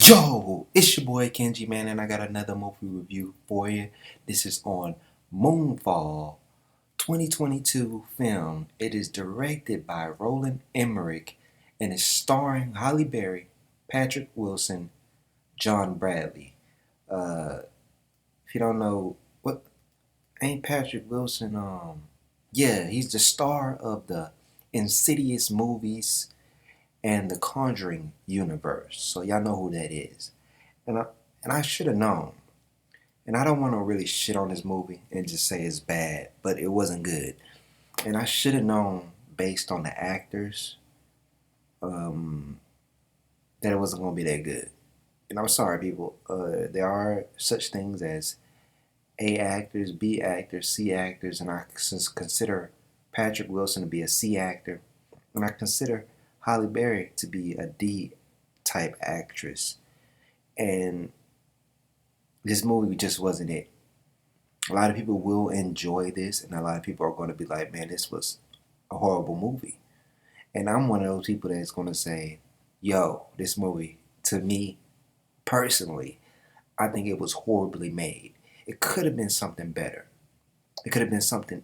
Yo, it's your boy Kenji, man, and I got another movie review for you. This is on MoonFall 2022 film. It is directed by Roland Emmerich and is starring Halle Berry, Patrick Wilson, John Bradley. If you don't know, what ain't Patrick Wilson? Yeah, he's the star of the Insidious movies and the Conjuring universe. So y'all know who that is. And I and I should have known. And I don't want to really shit on this movie and just say it's bad, but it wasn't good. And I should have known based on the actors that it wasn't gonna be that good. And I'm sorry, people. There are such things as A actors, B actors, C actors, and I consider Patrick Wilson to be a C actor, and I consider Halle Berry to be a D type actress. And this movie just wasn't it. A lot of people will enjoy this, and a lot of people are going to be like, man, this was a horrible movie. And I'm one of those people that's going to say, yo, this movie, to me personally, I think it was horribly made. It could have been something better. It could have been something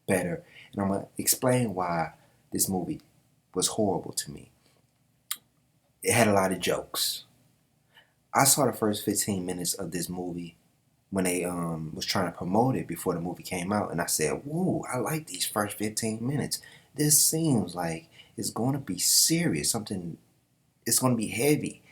better. And I'm going to explain why this movie was horrible to me. It had a lot of jokes. I saw the first 15 minutes of this movie when they was trying to promote it before the movie came out, and I said, whoa, I like these first 15 minutes. This seems like it's going to be serious, something, it's going to be heavy.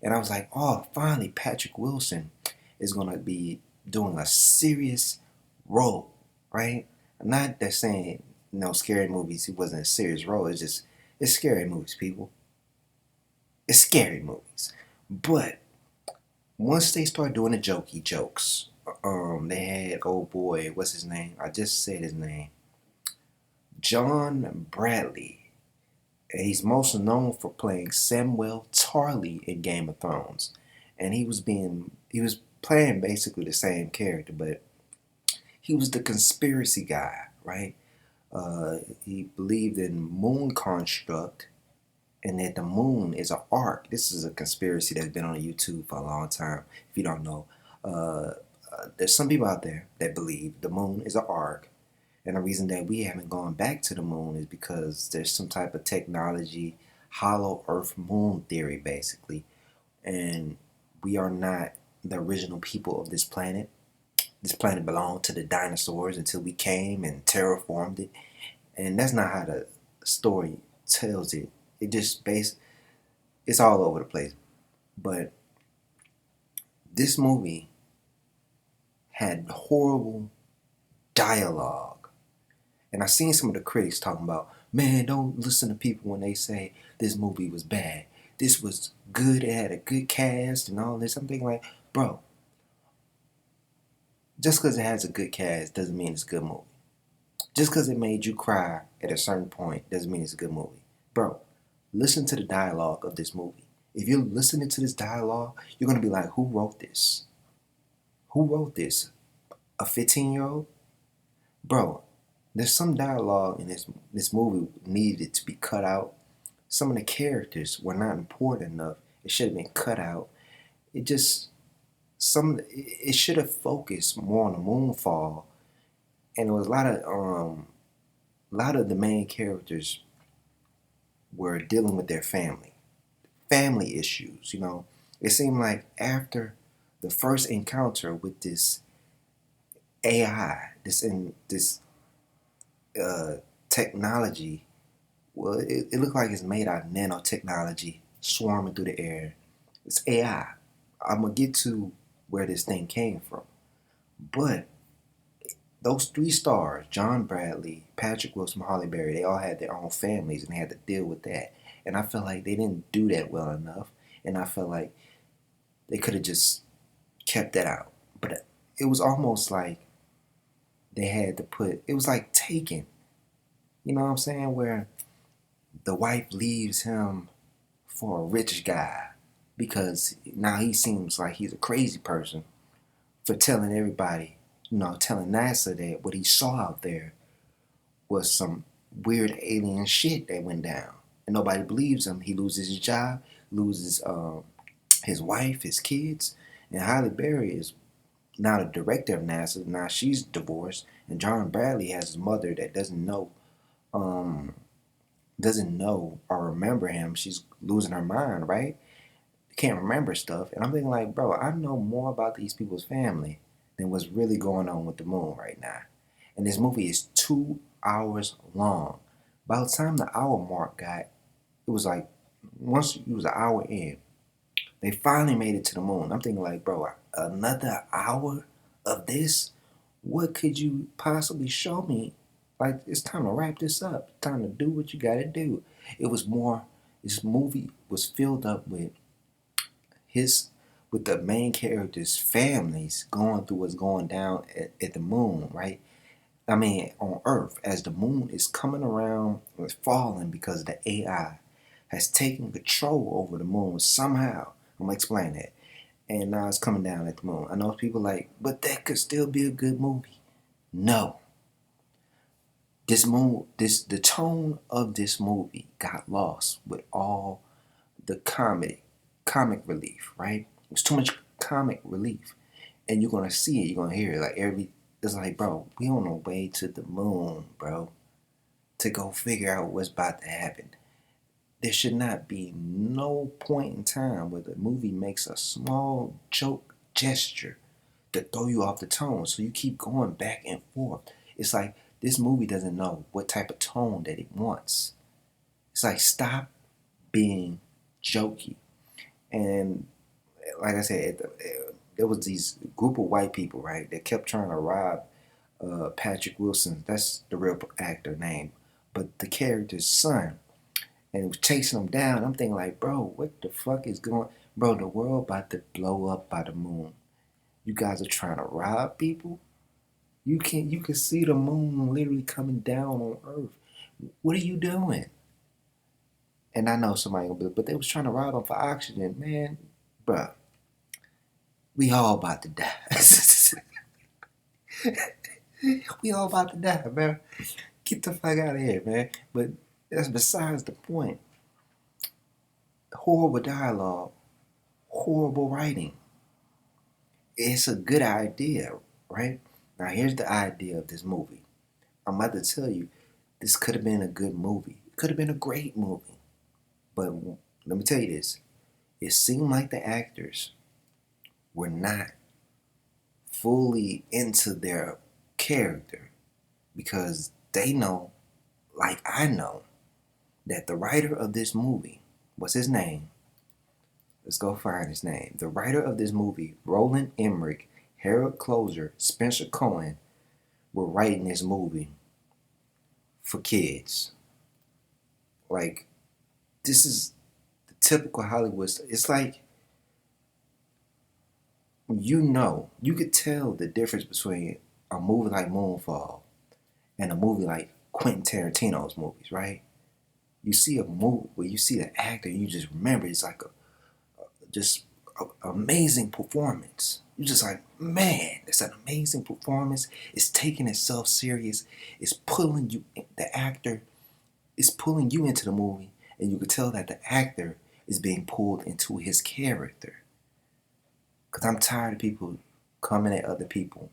And I was like, oh, finally Patrick Wilson is going to be doing a serious role, right? Not that saying, scary movies, he wasn't a serious role. It's just, it's scary movies, people. It's scary movies. But once they start doing the jokey jokes, they had, oh boy, what's his name? I just said his name. John Bradley. And he's most known for playing Samwell Tarly in Game of Thrones. And he was playing basically the same character, but he was the conspiracy guy, right? He believed in moon construct and that the moon is an arc. This is a conspiracy that's been on YouTube for a long time. If you don't know, there's some people out there that believe the moon is an arc, and the reason that we haven't gone back to the moon is because there's some type of technology, hollow earth moon theory, basically, and we are not the original people of this planet. This planet belonged to the dinosaurs until we came and terraformed it, and that's not how the story tells it. It just it's all over the place. But this movie had horrible dialogue. And I seen some of the critics talking about, man, don't listen to people when they say this movie was bad. This was good, it had a good cast and all this. I'm thinking like, bro, just because it has a good cast doesn't mean it's a good movie. Just because it made you cry at a certain point doesn't mean it's a good movie. Bro, listen to the dialogue of this movie. If you're listening to this dialogue, you're going to be like, who wrote this? Who wrote this? A 15-year-old? Bro, there's some dialogue in this movie needed to be cut out. Some of the characters were not important enough. It should have been cut out. It should have focused more on the moonfall. And there was a lot of the main characters were dealing with their family issues. It seemed like after the first encounter with this AI, this technology, well, it looked like it's made out of nanotechnology swarming through the air. It's AI. I'm gonna get to where this thing came from, but those three stars, John Bradley, Patrick Wilson, Halle Berry, they all had their own families and they had to deal with that. And I felt like they didn't do that well enough. And I felt like they could have just kept that out. But it was almost like they had to it was like Taken. You know what I'm saying? Where the wife leaves him for a rich guy because now he seems like he's a crazy person for telling everybody, telling NASA that what he saw out there was some weird alien shit that went down. And nobody believes him. He loses his job, loses his wife, his kids, and Halle Berry is now the director of NASA. Now she's divorced, and John Bradley has his mother that um, doesn't know or remember him. She's losing her mind, right? Can't remember stuff, and I'm thinking like, bro, I know more about these people's family than what's really going on with the moon right now. And this movie is 2 hours long. By the time the hour mark got, it was like once it was an hour in, they finally made it to the moon. I'm thinking like, bro, another hour of this? What could you possibly show me? Like, it's time to wrap this up. It's time to do what you gotta do. It was more. This movie was filled up his with the main character's families going through what's going down at the moon, right? I mean, on Earth, as the moon is coming around, it's falling because the AI has taken control over the moon somehow. I'm gonna explain that. And now it's coming down at the moon. I know people like, but that could still be a good movie. No. The tone of this movie got lost with all the comic relief, right? There's too much comic relief. And you're gonna see it, you're gonna hear it. It's like, bro, we on the way to the moon, bro. To go figure out what's about to happen. There should not be no point in time where the movie makes a small joke gesture to throw you off the tone. So you keep going back and forth. It's like this movie doesn't know what type of tone that it wants. It's like, stop being jokey. And like I said, there was these group of white people, right, that kept trying to rob Patrick Wilson. That's the real actor name, but the character's son, and it was chasing him down. I'm thinking like, bro, what the fuck is going? Bro, the world about to blow up by the moon. You guys are trying to rob people. You can see the moon literally coming down on Earth. What are you doing? And I know somebody gonna be, but they was trying to rob them for oxygen, man, bro. We all about to die. We all about to die, man. Get the fuck out of here, man. But that's besides the point. Horrible dialogue, horrible writing. It's a good idea, right? Now here's the idea of this movie. I'm about to tell you, this could have been a good movie. It could have been a great movie. But let me tell you this. It seemed like the actors were not fully into their character because they know, like I know, that the writer of this movie, what's his name? Let's go find his name. The writer of this movie, Roland Emmerich, Harold Closer, Spencer Cohen, were writing this movie for kids. Like, this is the typical Hollywood stuff. It's like, you could tell the difference between a movie like MoonFall and a movie like Quentin Tarantino's movies, right? You see a movie where you see the actor and you just remember it's like a amazing performance. You're just like, man, it's an amazing performance. It's taking itself serious. It's pulling you, the actor is pulling you into the movie, and you can tell that the actor is being pulled into his character. Because I'm tired of people coming at other people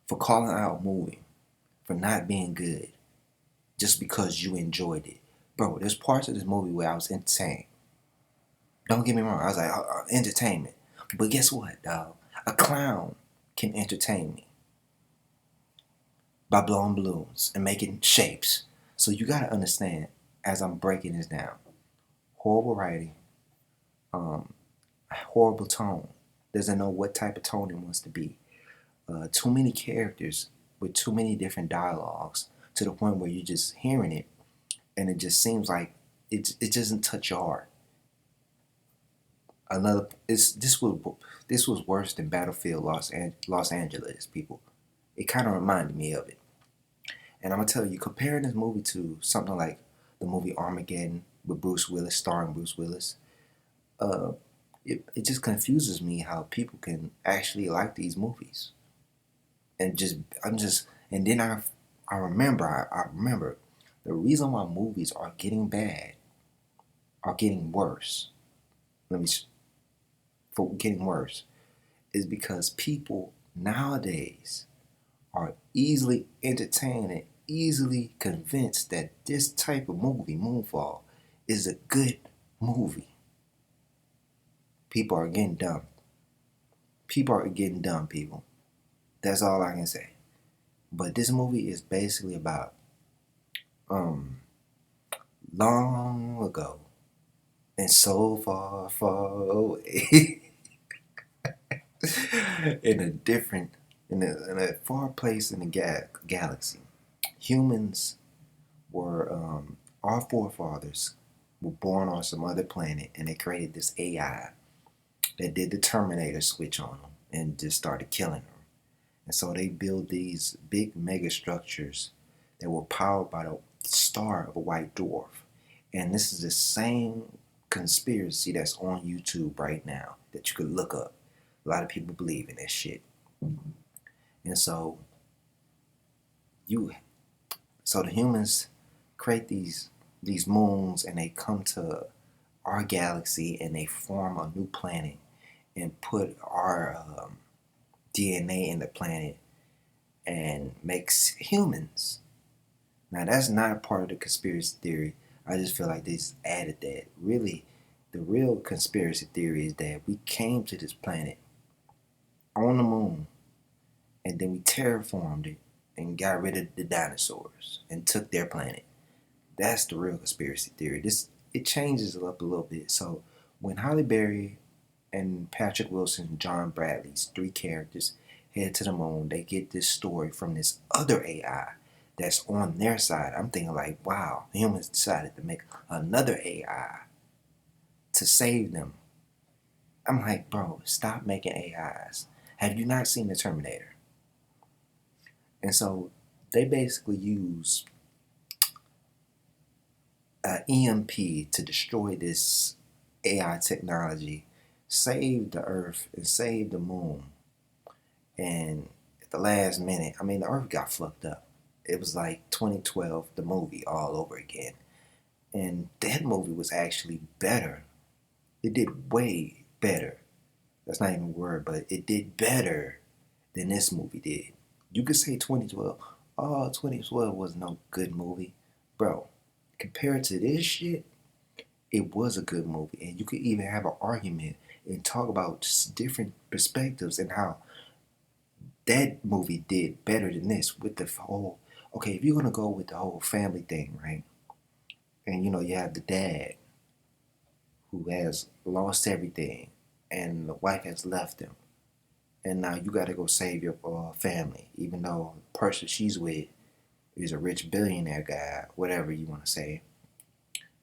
for calling out a movie for not being good just because you enjoyed it. Bro, there's parts of this movie where I was entertained. Don't get me wrong, I was like, entertainment. But guess what, dog? A clown can entertain me by blowing balloons and making shapes. So you gotta understand, as I'm breaking this down, horrible writing, horrible tone. Doesn't know what type of tone it wants to be. Too many characters with too many different dialogues to the point where you're just hearing it and it just seems like it doesn't touch your heart. This was worse than Battlefield Los Angeles, people. It kind of reminded me of it. And I'm gonna tell you, comparing this movie to something like the movie Armageddon with Bruce Willis, starring Bruce Willis, uh, it just confuses me how people can actually like these movies. And then I remember the reason why movies are getting bad, are getting worse. Let me for getting worse is because people nowadays are easily entertained and easily convinced that this type of movie, MoonFall, is a good movie. People are getting dumb. People are getting dumb, people. That's all I can say. But this movie is basically about long ago and so far, far away in a far place in the galaxy. Humans were our forefathers were born on some other planet, and they created this AI that did the Terminator switch on them and just started killing them. And so they built these big mega structures that were powered by the star of a white dwarf. And this is the same conspiracy that's on YouTube right now that you could look up. A lot of people believe in that shit. And so the humans create these moons, and they come to our galaxy and they form a new planet and put our DNA in the planet and makes humans. Now that's not a part of the conspiracy theory. I just feel like they just added that. Really, the real conspiracy theory is that we came to this planet on the moon, and then we terraformed it and got rid of the dinosaurs and took their planet. That's the real conspiracy theory. It changes it up a little bit. So when Halle Berry and Patrick Wilson, John Bradley's three characters head to the moon, they get this story from this other AI that's on their side. I'm thinking like, wow, humans decided to make another AI to save them. I'm like, bro, stop making AIs. Have you not seen the Terminator? And so they basically use an EMP to destroy this AI technology, save the Earth and save the moon. And at the last minute, the Earth got fucked up. It was like 2012, the movie all over again. And that movie was actually better. It did way better. That's not even a word, but it did better than this movie did. You could say 2012, 2012 was no good movie. Bro, compared to this shit, it was a good movie. And you could even have an argument and talk about just different perspectives and how that movie did better than this with the whole, okay, if you're going to go with the whole family thing, right? And you have the dad who has lost everything and the wife has left him. And now you got to go save your family, even though the person she's with is a rich billionaire guy, whatever you want to say.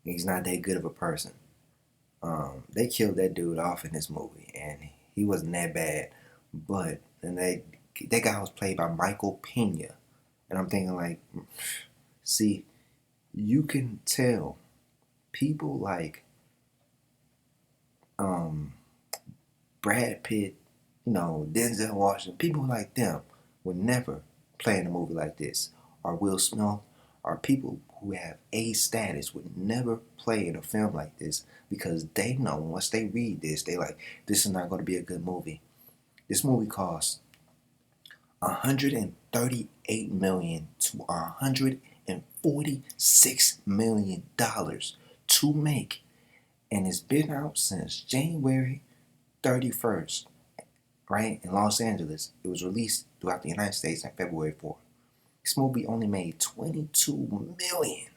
He's not that good of a person. They killed that dude off in this movie, and he wasn't that bad. But and that guy was played by Michael Pena, and I'm thinking like, see, you can tell people like Brad Pitt, Denzel Washington, people like them would never play in a movie like this. Or Will Smith, or people who have A status would never play in a film like this, because they know once they read this, they like, this is not going to be a good movie. This movie cost $138 million to $146 million to make, and it's been out since January 31st, right, in Los Angeles. It was released throughout the United States on February 4th. This movie only made $22 million.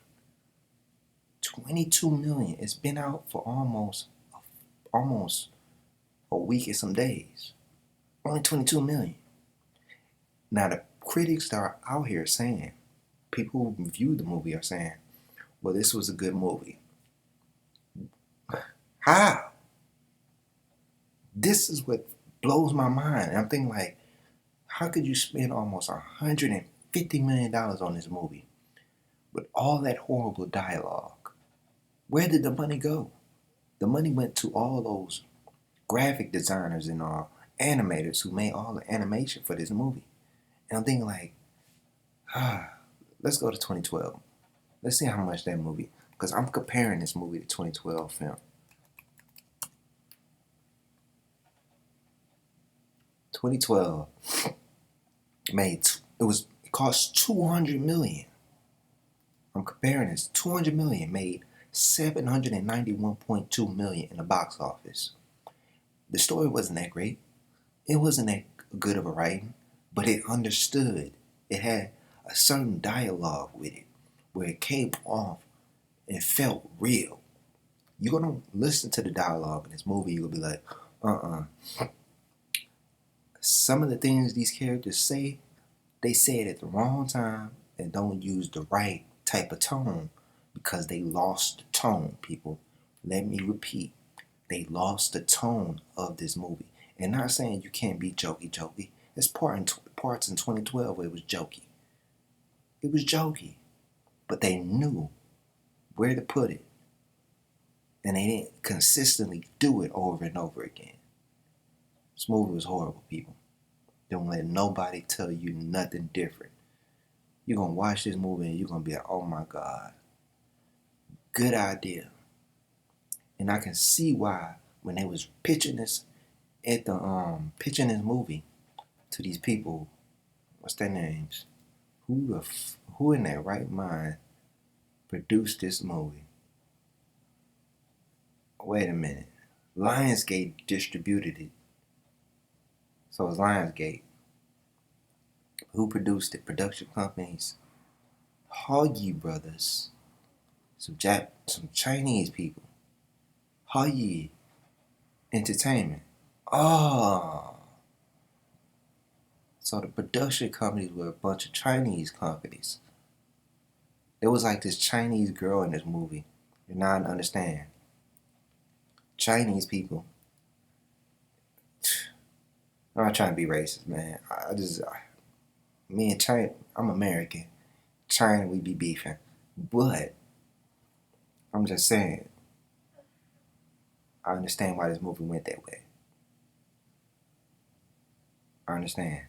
$22 million. It's been out for almost a week and some days. Only $22 million. Now the critics that are out here saying, people who reviewed the movie are saying, well, this was a good movie. How? This is what blows my mind. And I'm thinking like, how could you spend almost $150 million on this movie with all that horrible dialogue? Where did the money go? The money went to all those graphic designers and animators who made all the animation for this movie. And I'm thinking like, let's go to 2012. Let's see how much that movie, because I'm comparing this movie to 2012 film. 2012 it cost 200 million. I'm comparing this. 200 million made 791.2 million in the box office. The story wasn't that great. It wasn't that good of a writing, but it understood. It had a certain dialogue with it where it came off and felt real. You're gonna listen to the dialogue in this movie, you'll be like, some of the things these characters say, they say it at the wrong time and don't use the right type of tone because they lost the tone, people. Let me repeat. They lost the tone of this movie. And not saying you can't be jokey. There's parts in 2012 where it was jokey. It was jokey. But they knew where to put it. And they didn't consistently do it over and over again. This movie was horrible, people. Don't let nobody tell you nothing different. You're going to watch this movie and you're going to be like, oh my God. Good idea. And I can see why when they was pitching this pitching this movie to these people, what's their names? Who in their right mind produced this movie? Wait a minute. Lionsgate distributed it. So it's Lionsgate. Who produced it? Production companies. Hoggy Brothers. Some Chinese people. Hoggy Entertainment. Oh. So the production companies were a bunch of Chinese companies. There was like this Chinese girl in this movie. You're not gonna understand. Chinese people. I'm not trying to be racist, man. Me and China, I'm American. China, we be beefing. But, I'm just saying, I understand why this movie went that way. I understand.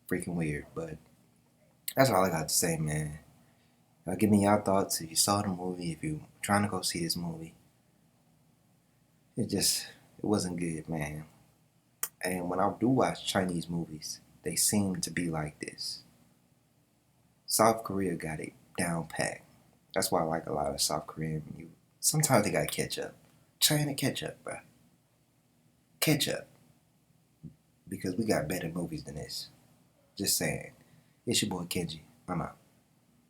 Freaking weird, but that's all I got to say, man. Give me your thoughts if you saw the movie, if you're trying to go see this movie. It wasn't good, man. And when I do watch Chinese movies, they seem to be like this. South Korea got it down pat. That's why I like a lot of South Korean movies. Sometimes they gotta catch up. China, catch up, bruh. Catch up. Because we got better movies than this. Just saying. It's your boy Kenji. I'm out.